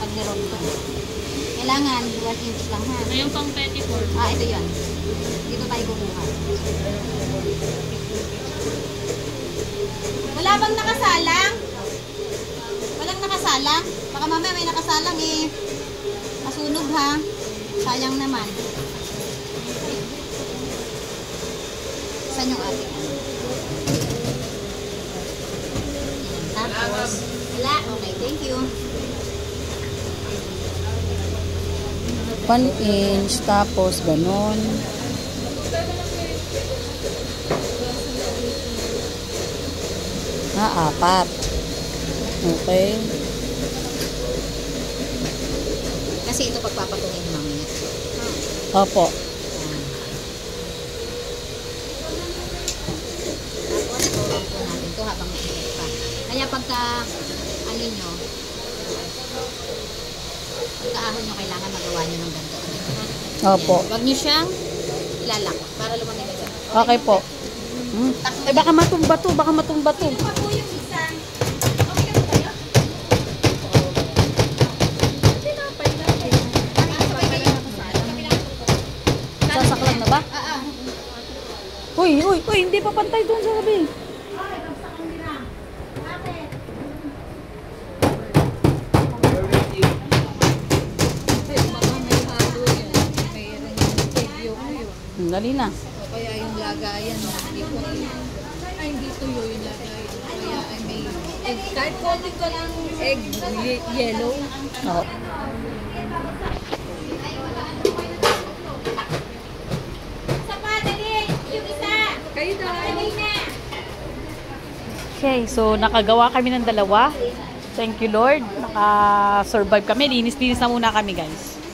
pag niron to. Kailangan 1 inch lang ha. Ayun pang petticoat. Ito yun. Dito tayo kukuha. Wala bang nakasalang? Walang nakasalang? Baka mamaya may nakasalang eh. Masunog ha. Sayang naman. Saan yung ating ano? Tapos, wala. Okay, thank you. 1 inch, tapos ganon. Apat. Okay. Kasi ito pagpapatungin mamaya. Opo. Tapos, turun po natin ito habang mainit pa. Kaya pagka, ano nyo, pagkaahon nyo, kailangan magawa nyo ng ganito. Opo. Huwag nyo siyang ilalak para lumamig ito. Okay po. Eh baka matumba to, baka matumba to. Ito pa po yung isa. Okay na ba kayo? Sasaklang na ba? Uy, hindi pa pantay doon sa gabi. Dali na. Kaya yung lagayan ay hindi tuyo yung lagayan. Kaya ay may egg. Kahit konti ko lang egg yellow. Oo. Kayo daw. Okay, so nakagawa kami ng dalawa. Thank you Lord. Naka-survive kami. Linis-linis na muna kami guys.